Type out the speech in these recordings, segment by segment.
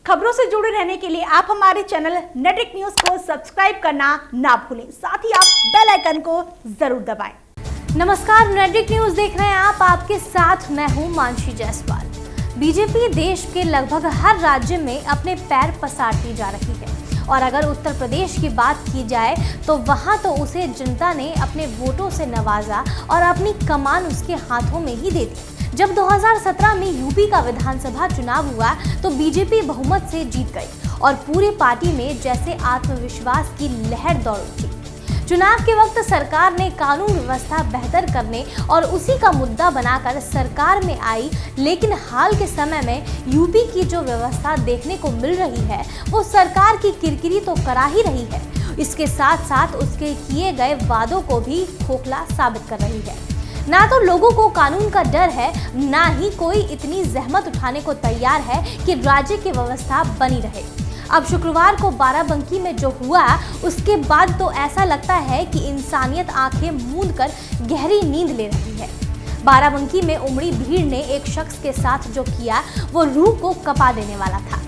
खबरों से जुड़े रहने के लिए आप हमारे चैनल नेट्रिक न्यूज को सब्सक्राइब करना ना भूलें, साथ ही आप बेल आइकन को जरूर दबाएं। नमस्कार, नेट्रिक न्यूज देख रहे हैं आप। आपके साथ मैं हूं मानसी जायसवाल। बीजेपी देश के लगभग हर राज्य में अपने पैर पसारती जा रही है और अगर उत्तर प्रदेश की बात की जाए तो वहां तो उसे जनता ने अपने वोटों से नवाजा और अपनी कमान उसके हाथों में ही दे दी। जब 2017 में यूपी का विधानसभा चुनाव हुआ तो बीजेपी बहुमत से जीत गई और पूरी पार्टी में जैसे आत्मविश्वास की लहर दौड़ उठी। चुनाव के वक्त सरकार ने कानून व्यवस्था बेहतर करने और उसी का मुद्दा बनाकर सरकार में आई, लेकिन हाल के समय में यूपी की जो व्यवस्था देखने को मिल रही है वो सरकार की किरकिरी तो करा ही रही है, इसके साथ साथ उसके किए गए वादों को भी खोखला साबित कर रही है। ना तो लोगों को कानून का डर है, ना ही कोई इतनी जहमत उठाने को तैयार है कि राज्य की व्यवस्था बनी रहे। अब शुक्रवार को बाराबंकी में जो हुआ उसके बाद तो ऐसा लगता है कि इंसानियत आंखें मूंद कर गहरी नींद ले रही है। बाराबंकी में उमड़ी भीड़ ने एक शख्स के साथ जो किया वो रूह को कपा देने वाला था।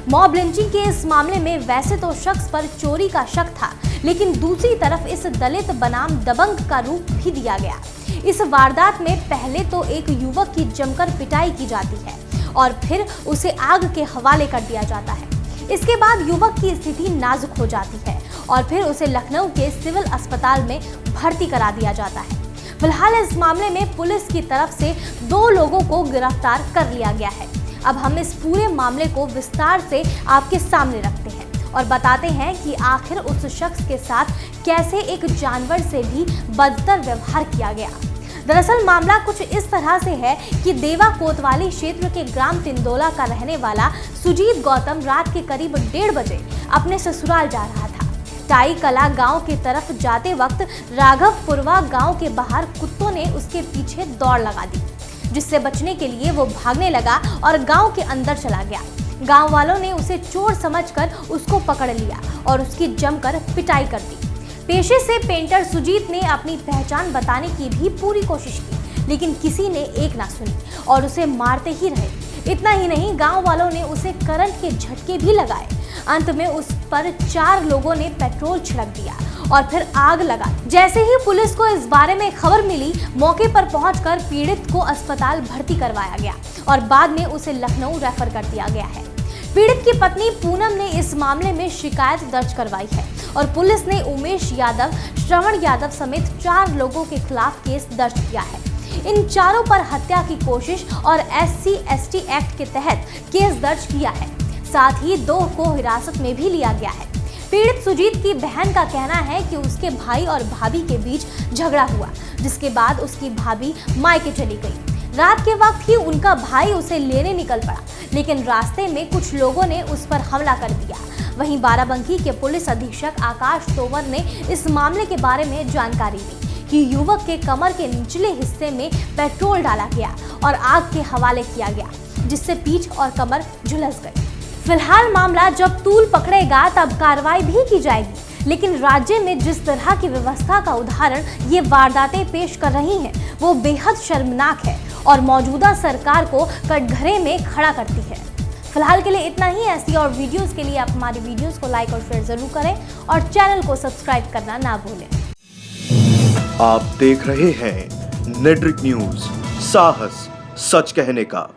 मॉब लिंचिंग के इस मामले में वैसे तो शख्स पर चोरी का शक था, लेकिन दूसरी तरफ इस दलित बनाम दबंग का रूप भी दिया गया। इस वारदात में पहले तो एक युवक की जमकर पिटाई की जाती है और फिर उसे आग के हवाले कर दिया जाता है। इसके बाद युवक की स्थिति नाजुक हो जाती है और फिर उसे लखनऊ के सिविल अस्पताल में भर्ती करा दिया जाता है। फिलहाल इस मामले में पुलिस की तरफ से 2 लोगों को गिरफ्तार कर लिया गया है। अब हम इस पूरे मामले को विस्तार से आपके सामने रखते हैं और बताते हैं कि आखिर उस शख्स के साथ कैसे एक जानवर से भी बदतर व्यवहार किया गया। दरअसल मामला कुछ इस तरह से है कि देवा कोतवाली क्षेत्र के ग्राम तिंदोला का रहने वाला सुजीत गौतम रात के करीब 1:30 बजे अपने ससुराल जा रहा था। टाई कला गांव की तरफ जाते वक्त राघवपुरवा गांव के बाहर कुत्तों ने उसके पीछे दौड़ लगा दी, जिससे बचने के लिए वो भागने लगा और गांव के अंदर चला गया। गांव वालों ने उसे चोर समझकर उसको पकड़ लिया और उसकी जमकर पिटाई कर दी। पेशे से पेंटर सुजीत ने अपनी पहचान बताने की भी पूरी कोशिश की, लेकिन किसी ने एक ना सुनी और उसे मारते ही रहे। इतना ही नहीं, गांव वालों ने उसे करंट के झटके भी लगाए। अंत में उस पर 4 लोगों ने पेट्रोल छिड़क दिया और फिर आग लगा दी। जैसे ही पुलिस को इस बारे में खबर मिली, मौके पर पहुंचकर पीड़ित को अस्पताल भर्ती करवाया गया और बाद में उसे लखनऊ रेफर कर दिया गया है। पीड़ित की पत्नी पूनम ने इस मामले में शिकायत दर्ज करवाई है और पुलिस ने उमेश यादव, श्रवण यादव समेत 4 लोगों के खिलाफ केस दर्ज किया है। इन चारों पर हत्या की कोशिश और SC/ST एक्ट के तहत केस दर्ज किया है। साथ ही 2 को हिरासत में भी लिया गया है। पीड़ित सुजीत की बहन का कहना है कि उसके भाई और भाभी के बीच झगड़ा हुआ, जिसके बाद उसकी भाभी मायके चली गई। रात के वक्त ही उनका भाई उसे लेने निकल पड़ा, लेकिन रास्ते में कुछ लोगों ने उस पर हमला कर दिया। वहीं बाराबंकी के पुलिस अधीक्षक आकाश तोमर ने इस मामले के बारे में जानकारी दी कि युवक के कमर के निचले हिस्से में पेट्रोल डाला गया और आग के हवाले किया गया, जिससे पीठ और कमर झुलस गई। फिलहाल मामला जब तूल पकड़ेगा तब कार्रवाई भी की जाएगी, लेकिन राज्य में जिस तरह की व्यवस्था का उदाहरण ये वारदातें पेश कर रही हैं वो बेहद शर्मनाक है और मौजूदा सरकार को कटघरे में खड़ा करती है। फिलहाल के लिए इतना ही। ऐसी और वीडियोस के लिए आप हमारी वीडियोस को लाइक और शेयर जरूर करें और चैनल को सब्सक्राइब करना ना भूलें। आप देख रहे हैं नेट्रिक न्यूज, साहस सच कहने का।